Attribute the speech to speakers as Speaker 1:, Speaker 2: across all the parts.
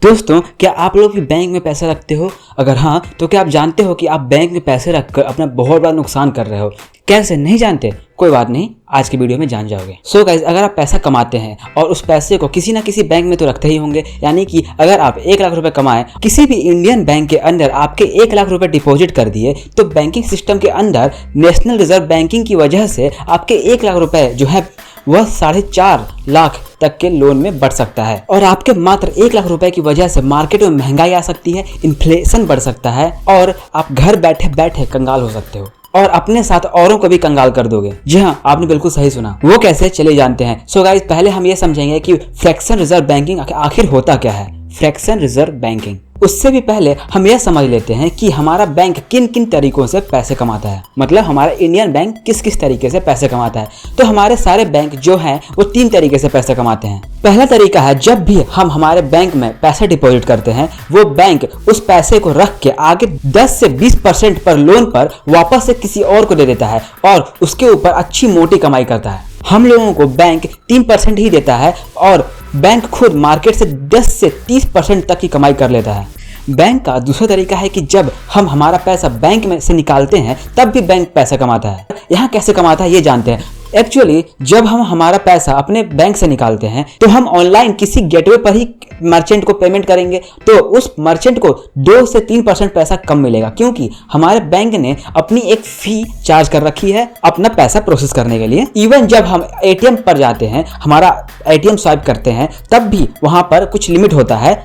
Speaker 1: दोस्तों, क्या आप लोग भी बैंक में पैसा रखते हो? अगर हाँ, तो क्या आप जानते हो कि आप बैंक में पैसे रखकर अपना बहुत बड़ा नुकसान कर रहे हो? कैसे? नहीं जानते? कोई बात नहीं, आज की वीडियो में जान जाओगे। सो गाइस, अगर आप पैसा कमाते हैं और उस पैसे को किसी ना किसी बैंक में तो रखते ही होंगे। यानी कि अगर आप 1 लाख रुपए कमाए, किसी भी इंडियन बैंक के अंदर आपके 1 लाख रुपए डिपॉजिट कर दिए, तो बैंकिंग सिस्टम के अंदर नेशनल रिजर्व बैंकिंग की वजह से आपके 1 लाख रुपए जो है वह 4.5 लाख तक के लोन में बढ़ सकता है। और आपके मात्र 1 लाख रुपए की वजह से मार्केट में महंगाई आ सकती है, इन्फ्लेशन बढ़ सकता है और आप घर बैठे बैठे कंगाल हो सकते हो और अपने साथ औरों को भी कंगाल कर दोगे। जी हाँ, आपने बिल्कुल सही सुना। वो कैसे, चले जानते हैं। सो गाइस, पहले हम ये समझेंगे कि फ्रैक्शन रिजर्व बैंकिंग आखिर होता क्या है। फ्रैक्शन रिजर्व बैंकिंग, उससे भी पहले हम यह समझ लेते हैं कि हमारा बैंक किन किन तरीकों से पैसे कमाता है। मतलब हमारा इंडियन बैंक किस किस तरीके से पैसे कमाता है। तो हमारे सारे बैंक जो हैं वो 3 तरीके से पैसे कमाते हैं। पहला तरीका है, जब भी हम हमारे बैंक में पैसा डिपॉजिट करते हैं, वो बैंक उस पैसे को रख के आगे 10 से 20% पर लोन पर वापस से किसी और को दे देता है और उसके ऊपर अच्छी मोटी कमाई करता है। हम लोगों को बैंक 3% ही देता है और बैंक खुद मार्केट से 10 से 30% तक की कमाई कर लेता है। बैंक का दूसरा तरीका है कि जब हम हमारा पैसा बैंक में से निकालते हैं, तब भी बैंक पैसा कमाता है। यहाँ कैसे कमाता है ये जानते हैं। एक्चुअली जब हम हमारा पैसा अपने बैंक से निकालते हैं, तो हम ऑनलाइन किसी गेटवे पर ही मर्चेंट को पेमेंट करेंगे, तो उस मर्चेंट को 2 से 3% पैसा कम मिलेगा, क्योंकि हमारे बैंक ने अपनी एक फी चार्ज कर रखी है अपना पैसा प्रोसेस करने के लिए। इवन जब हम एटीएम पर जाते हैं, हमारा एटीएम स्वाइप करते हैं, तब भी वहां पर कुछ लिमिट होता है।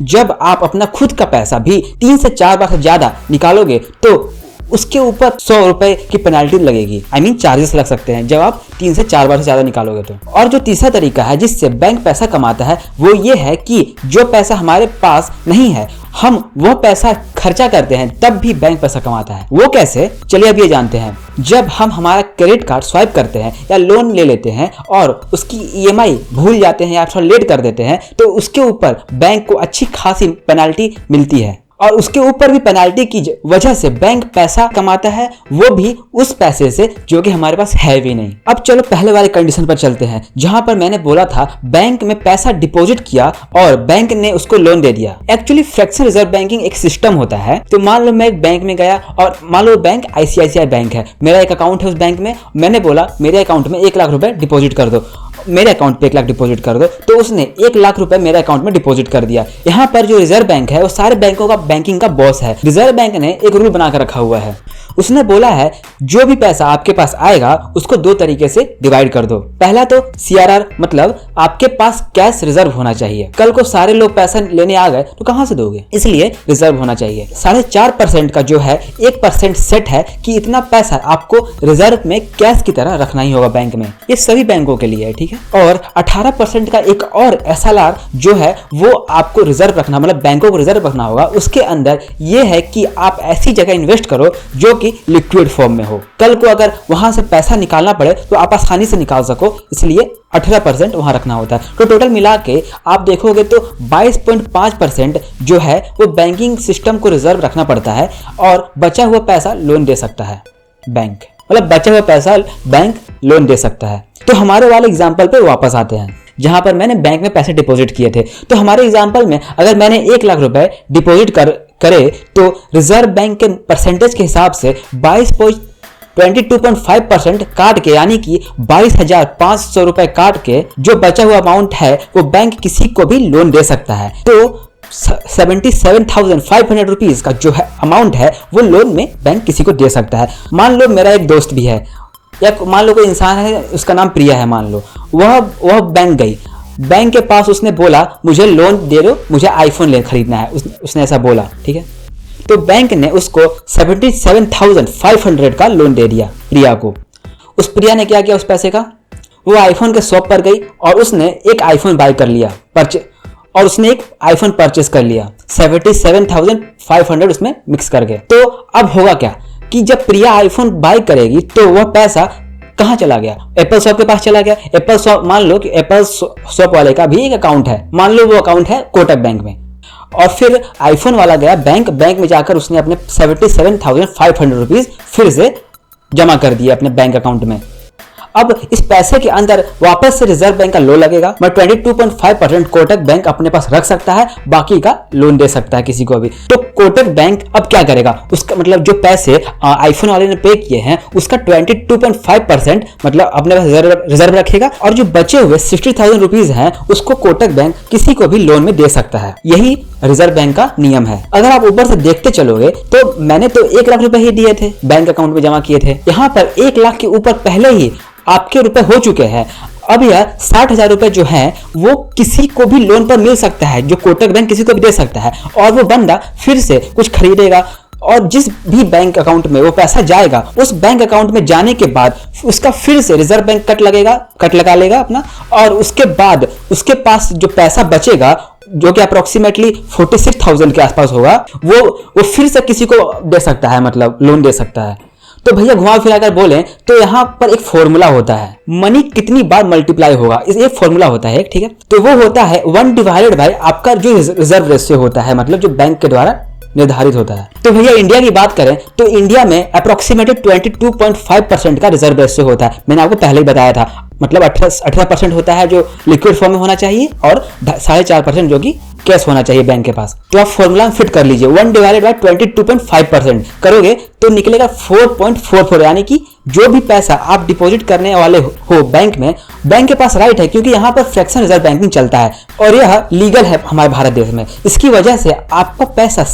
Speaker 1: जब आप अपना खुद का पैसा भी 3 से 4 बार से ज्यादा निकालोगे, तो उसके ऊपर 100 रुपए की पेनाल्टी लगेगी। चार्जेस लग सकते हैं जब आप 3 से 4 बार से ज्यादा निकालोगे तो। और जो तीसरा तरीका है जिससे बैंक पैसा कमाता है, वो ये है कि जो पैसा हमारे पास नहीं है, हम वो पैसा खर्चा करते हैं, तब भी बैंक पैसा कमाता है। वो कैसे, चलिए अब ये जानते हैं। जब हम हमारा क्रेडिट कार्ड स्वाइप करते हैं या लोन ले लेते हैं और उसकी ईएमआई भूल जाते हैं या थोड़ा लेट कर देते हैं, तो उसके ऊपर बैंक को अच्छी खासी पेनाल्टी मिलती है और उसके ऊपर भी पेनाल्टी की वजह से बैंक पैसा कमाता है, वो भी उस पैसे से जो कि हमारे पास है भी नहीं। अब चलो पहले वाले कंडीशन पर चलते हैं, जहां पर मैंने बोला था बैंक में पैसा डिपॉजिट किया और बैंक ने उसको लोन दे दिया। एक्चुअली फ्रैक्शन रिजर्व बैंकिंग एक सिस्टम होता है। तो मान लो मैं एक बैंक में गया और मान लो बैंक आईसीआईसीआई बैंक है, मेरा एक अकाउंट है उस बैंक में। मैंने बोला मेरे अकाउंट में 1 लाख रुपए डिपॉजिट कर दो, मेरे अकाउंट पे 1 लाख डिपॉजिट कर दो, तो उसने 1 लाख रुपए मेरे अकाउंट में डिपॉजिट कर दिया। यहाँ पर जो रिजर्व बैंक है वो सारे बैंकों का बैंकिंग का बॉस है। रिजर्व बैंक ने एक रूल बनाकर रखा हुआ है। उसने बोला है जो भी पैसा आपके पास आएगा उसको 2 तरीके से डिवाइड कर दो। पहला तो सीआरआर, मतलब आपके पास कैश रिजर्व होना चाहिए। कल को सारे लोग पैसा लेने आ गए तो कहां से दोगे, इसलिए रिजर्व होना चाहिए। 4.5% का जो है 1% सेट है कि इतना पैसा आपको रिजर्व में कैश की तरह रखना ही होगा बैंक में। ये सभी बैंकों के लिए है, ठीक है। और 18% का एक और एसएलआर जो है वो आपको रिजर्व रखना, मतलब बैंकों को रिजर्व रखना होगा। उसके अंदर ये है कि आप ऐसी जगह इन्वेस्ट करो जो कि लिक्विड फॉर्म में हो। कल को अगर वहां से पैसा निकालना पड़े तो आप आसानी से निकाल सको, इसलिए 18% वहां रखना होता है। तो टोटल मिला के आप देखोगे तो 22.5% जो है वो बैंकिंग सिस्टम को रिजर्व रखना पड़ता है और बचा हुआ पैसा लोन दे सकता है बैंक, मतलब बचा हुआ पैसा बैंक लोन दे सकता है। तो हमारे वाले एग्जाम्पल पे वापस आते हैं, जहां पर मैंने बैंक में पैसे डिपॉजिट किए थे। तो हमारे एग्जाम्पल में अगर मैंने 1 लाख रुपए डिपॉजिट करे तो रिजर्व बैंक के परसेंटेज के हिसाब से 22.5% काट के, यानी कि 22,500 रुपए काट के जो बचा हुआ अमाउंट है वो बैंक किसी को भी लोन दे सकता है। तो 77,500 रुपीज का जो है अमाउंट है वो लोन में बैंक किसी को दे सकता है। मान लो मेरा एक दोस्त भी है, या मान लो कोई इंसान है, उसका नाम प्रिया है, मान लो वह बैंक गई, बैंक के पास उसने बोला मुझे लोन दे दो, मुझे आईफोन खरीदना है, उसने ऐसा बोला, ठीक है। तो बैंक ने उसको 77,500 का लोन दे दिया प्रिया को। उस प्रिया ने क्या किया उस पैसे का, वो आईफोन के शॉप पर गई और उसने एक आईफोन बाय कर लिया, और उसने एक आईफोन परचेस कर लिया 77,500 उसमें मिक्स करके। तो अब होगा क्या कि जब प्रिया आईफोन बाय करेगी तो वह पैसा कहां चला गया, एप्पल शॉप के पास चला गया। एप्पल शॉप, मान लो कि एप्पल शॉप वाले का भी एक अकाउंट है, मान लो वो अकाउंट है कोटक बैंक में, और फिर आईफोन वाला गया बैंक में जाकर उसने अपने 77,500 रुपीज फिर से जमा कर दिए अपने बैंक अकाउंट में। अब इस पैसे के अंदर वापस से रिजर्व बैंक का लोन लगेगा, मैं 22.5% कोटक बैंक अपने पास रख सकता है, बाकी का लोन दे सकता है किसी को भी। तो कोटक बैंक अब क्या करेगा, उसका मतलब जो पैसे आईफोन वाले ने पे किए हैं उसका 22.5% मतलब अपने पास रिजर्व रखेगा, और जो बचे हुए 60,000 रुपीज हैं उसको कोटक बैंक किसी को भी लोन में दे सकता है। यही रिजर्व बैंक का नियम है। अगर आप ऊपर से देखते चलोगे तो मैंने तो 1 लाख रुपए ही दिए थे, बैंक अकाउंट में जमा किए थे, यहाँ पर 1 लाख के ऊपर पहले ही आपके रुपए हो चुके हैं। अब यह 60,000 रुपए जो है वो किसी को भी लोन पर मिल सकता है, जो कोटक बैंक किसी को भी दे सकता है, और वो बंदा फिर से कुछ खरीदेगा, और जिस भी बैंक अकाउंट में वो पैसा जाएगा उस बैंक अकाउंट में जाने के बाद उसका फिर से रिजर्व बैंक कट लगा लेगा अपना, और उसके बाद उसके पास जो पैसा बचेगा जो कि अप्रोक्सीमेटली 46,000 के आसपास होगा, वो फिर से किसी को दे सकता है, मतलब लोन दे सकता है। तो भैया घुमा फिरा कर बोले तो यहाँ पर एक फॉर्मूला होता है, मनी कितनी बार मल्टीप्लाई होगा, इस एक फॉर्मूला होता है, ठीक है। तो वो होता है 1 डिवाइडेड बाय आपका जो रिजर्व रेशियो होता है, मतलब जो बैंक के द्वारा निर्धारित होता है। तो भैया इंडिया की बात करें तो इंडिया में अप्रोक्सीमेटली 22.5% का रिजर्व रेशियो होता है। मैंने आपको पहले ही बताया था, मतलब 18% होता है जो लिक्विड फॉर्म में होना चाहिए और 4.5% जो कि कैश होना चाहिए बैंक के पास। तो आप फॉर्मूला फिट कर लीजिए, 1 डिवाइडेड बाय 22.5% करोगे तो निकलेगा 4.44, यानी कि जो भी पैसा आप डिपॉजिट करने वाले हो बैंक में, बैंक के पास राइट है, क्योंकि यहाँ पर फ्रैक्शन रिजर्व बैंकिंग चलता है और यह लीगल है हमारे भारत देश में। इसकी वजह से आपका पैसा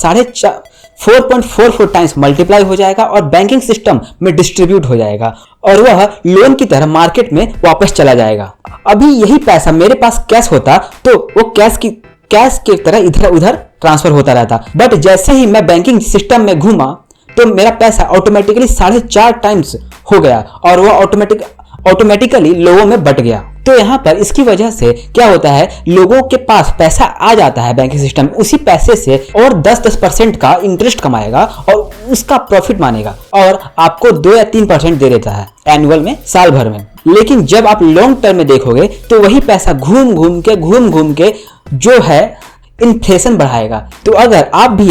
Speaker 1: 4.44 टाइम्स मल्टीप्लाई हो जाएगा और बैंकिंग सिस्टम में डिस्ट्रीब्यूट हो जाएगा, और वह लोन की तरह मार्केट में वापस चला जाएगा। अभी यही पैसा मेरे पास कैश होता तो वो कैश की तरह इधर उधर ट्रांसफर होता रहता, बट जैसे ही मैं बैंकिंग सिस्टम में घूमा तो मेरा पैसा ऑटोमेटिकली 4.5 टाइम्स हो गया और वह ऑटोमेटिकली लोगों में बट गया। तो यहाँ पर इसकी वजह से क्या होता है, लोगों के पास पैसा आ जाता है बैंकिंग सिस्टम में, उसी पैसे से और 10% का इंटरेस्ट कमाएगा और उसका प्रॉफिट मानेगा और आपको 2 या 3% दे देता है एनुअल में, साल भर में। लेकिन जब आप लॉन्ग टर्म में देखोगे तो वही पैसा घूम घूम के जो है इन्फ्लेशन बढ़ाएगा। तो अगर आप भी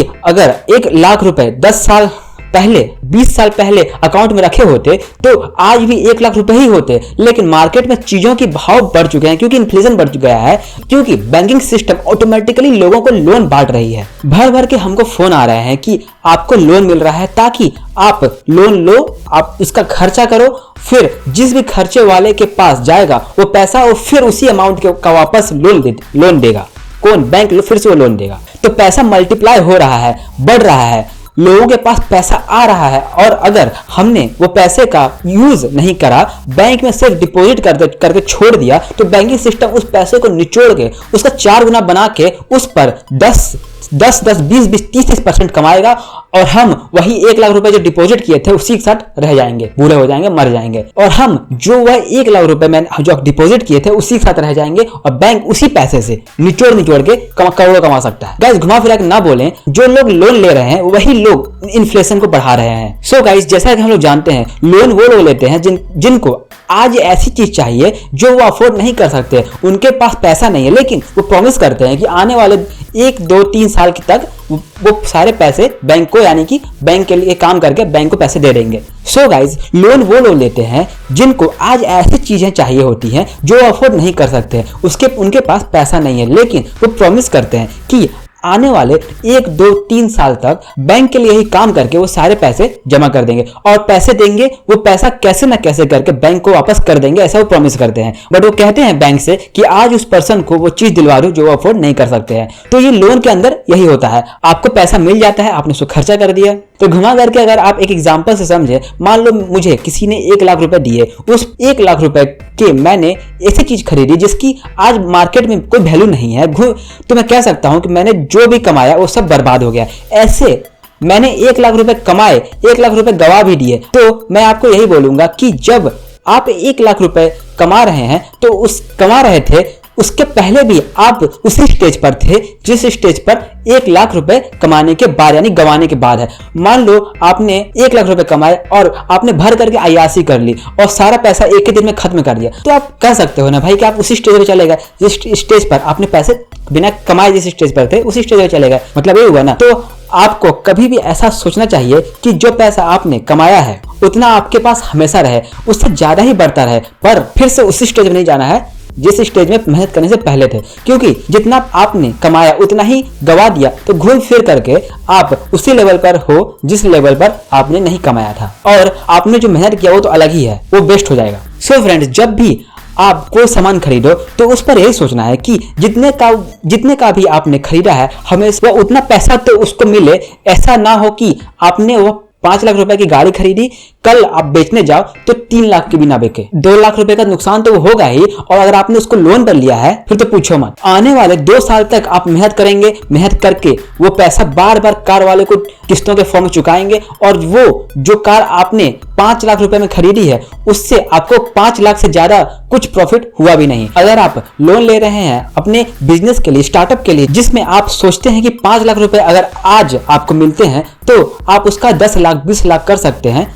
Speaker 1: 1 लाख रुपए 10 साल पहले 20 साल पहले अकाउंट में रखे होते तो आज भी 1 लाख रुपए ही होते, लेकिन मार्केट में चीजों के भाव बढ़ चुके हैं क्योंकि इन्फ्लेशन बढ़ गया है, क्योंकि बैंकिंग सिस्टम ऑटोमेटिकली लोगों को लोन बांट रही है। भर के हमको फोन आ रहे हैं कि आपको लोन मिल रहा है ताकि आप लोन लो, आप उसका खर्चा करो, फिर जिस भी खर्चे वाले के पास जाएगा वो पैसा और फिर उसी अमाउंट का वापस लोन देगा। कौन? बैंक फिर से वो लोन देगा। तो पैसा मल्टीप्लाई हो रहा है, बढ़ रहा है, लोगों के पास पैसा आ रहा है, और अगर हमने वो पैसे का यूज नहीं करा, बैंक में सिर्फ डिपॉजिट करके छोड़ दिया, तो बैंकिंग सिस्टम उस पैसे को निचोड़ के उसका 4 गुना बना के उस पर 10, 20, 30% कमाएगा, और हम वही 1 लाख रुपए जो डिपॉजिट किए थे उसी के साथ रह जाएंगे, बूढ़े हो जाएंगे, मर जाएंगे, और हम जो वह 1 लाख रुपए में जो डिपॉजिट किए थे उसी के साथ रह जाएंगे, और बैंक उसी पैसे से निचोड़ के करोड़ों कमा सकता है। गाइस घुमा फिरा के ना बोलें, जो लोग लोन ले रहे हैं वही लोग इन्फ्लेशन को बढ़ा रहे हैं। सो गाइस जैसा कि हम लोग जानते हैं, लोन वो लोग लेते हैं जिनको आज ऐसी चीज चाहिए जो वो अफोर्ड नहीं कर सकते, उनके पास पैसा नहीं है, लेकिन वो प्रॉमिस करते हैं कि आने वाले 1, 2, 3 साल तक वो सारे पैसे बैंक को, यानी कि बैंक के लिए काम करके बैंक को पैसे दे देंगे। सो गाइज लोन वो लोग लेते हैं जिनको आज ऐसी चीजें चाहिए होती हैं जो अफोर्ड नहीं कर सकते, उनके पास पैसा नहीं है, लेकिन वो प्रॉमिस करते हैं कि आने वाले 1, 2, 3 साल तक बैंक के लिए ही काम करके वो सारे पैसे जमा कर देंगे, और पैसे देंगे वो पैसा कैसे ना कैसे करके बैंक को वापस कर देंगे, ऐसा वो प्रॉमिस करते हैं। बट वो कहते हैं बैंक से कि आज उस पर्सन को वो चीज दिलवा दो जो वो अफोर्ड नहीं कर सकते हैं। तो ये लोन के अंदर यही होता है, आपको पैसा मिल जाता है, आपने उसको खर्चा कर दिया। तो घुमा करके अगर आप एक एग्जाम्पल से समझे, मान लो मुझे किसी ने 1 लाख रुपए दिए, उस 1 लाख रुपए के मैंने ऐसी चीज खरीदी जिसकी आज मार्केट में कोई वैल्यू नहीं है, तो मैं कह सकता हूं कि मैंने जो भी कमाया वो सब बर्बाद हो गया। ऐसे मैंने 1 लाख रुपए कमाए, 1 लाख रुपए गवा भी दिए। तो मैं आपको यही बोलूंगा कि जब आप 1 लाख रुपए कमा रहे हैं तो कमा रहे थे उसके पहले भी आप उसी स्टेज पर थे जिस स्टेज पर 1 लाख रुपए कमाने के बाद, यानी गंवाने के बाद है। मान लो आपने 1 लाख रुपए कमाए और आपने भर करके अय्याशी कर ली और सारा पैसा एक ही दिन में खत्म कर दिया, तो आप कह सकते हो ना भाई कि आप उसी स्टेज पे चले गए जिस स्टेज पर आपने पैसे बिना कमाए जिस स्टेज पर थे उसी स्टेज पे चले गए, मतलब ये हुआ ना। तो आपको कभी भी ऐसा सोचना चाहिए कि जो पैसा आपने कमाया है उतना आपके पास हमेशा रहे, उससे ज्यादा ही बढ़ता रहे, पर फिर से उसी स्टेज में नहीं जाना है जिस स्टेज में मेहनत करने से पहले थे, क्योंकि जितना आपने कमाया उतना ही गवा दिया तो घूम फिर करके आप उसी लेवल पर हो जिस लेवल पर आपने नहीं कमाया था, और आपने जो मेहनत किया वो तो अलग ही है, वो वेस्ट हो जाएगा। सो फ्रेंड्स, जब भी आप कोई सामान खरीदो तो उस पर यही सोचना है कि जितने का भी आपने खरीदा है हमेशा वो उतना पैसा तो उसको मिले। ऐसा ना हो कि आपने वो 5 लाख रुपए की गाड़ी खरीदी, कल आप बेचने जाओ तो 3 लाख की भी ना बिके, 2 लाख रुपए का नुकसान तो होगा ही। और अगर आपने उसको लोन पर लिया है फिर तो पूछो मत। आने वाले 2 साल तक आप मेहनत करेंगे, मेहनत करके वो पैसा बार बार कार वाले को किस्तों के फॉर्म में चुकाएंगे, और वो जो कार आपने 5 लाख रुपए में खरीदी है उससे आपको 5 लाख से ज्यादा कुछ प्रॉफिट हुआ भी नहीं। अगर आप लोन ले रहे हैं अपने बिजनेस के लिए, स्टार्टअप के लिए, जिसमें आप सोचते हैं कि 5 लाख रुपए अगर आज आपको मिलते हैं तो आप उसका 10 लाख 20 लाख कर सकते हैं,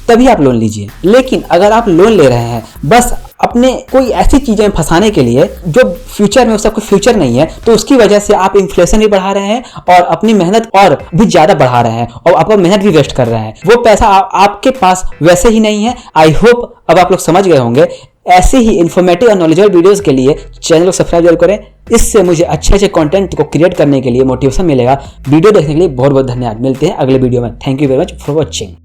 Speaker 1: तभी आप लोन लीजिए। लेकिन अगर आप लोन ले रहे हैं बस अपने कोई ऐसी चीजें में फंसाने के लिए जो फ्यूचर में उसका कोई फ्यूचर नहीं है, तो उसकी वजह से आप इन्फ्लेशन भी बढ़ा रहे हैं और अपनी मेहनत और भी ज्यादा बढ़ा रहे हैं और आपका मेहनत भी वेस्ट कर रहे हैं। वो पैसा आपके पास वैसे ही नहीं है। आई होप अब आप लोग समझ गए होंगे। ऐसे ही इन्फॉर्मेटिव और नॉलेजेबल वीडियोस के लिए चैनल को सब्सक्राइब जरूर करें। इससे मुझे अच्छे कंटेंट को क्रिएट करने के लिए मोटिवेशन मिलेगा। वीडियो देखने के लिए बहुत बहुत धन्यवाद। मिलते हैं अगले वीडियो में। Thank you very much for watching.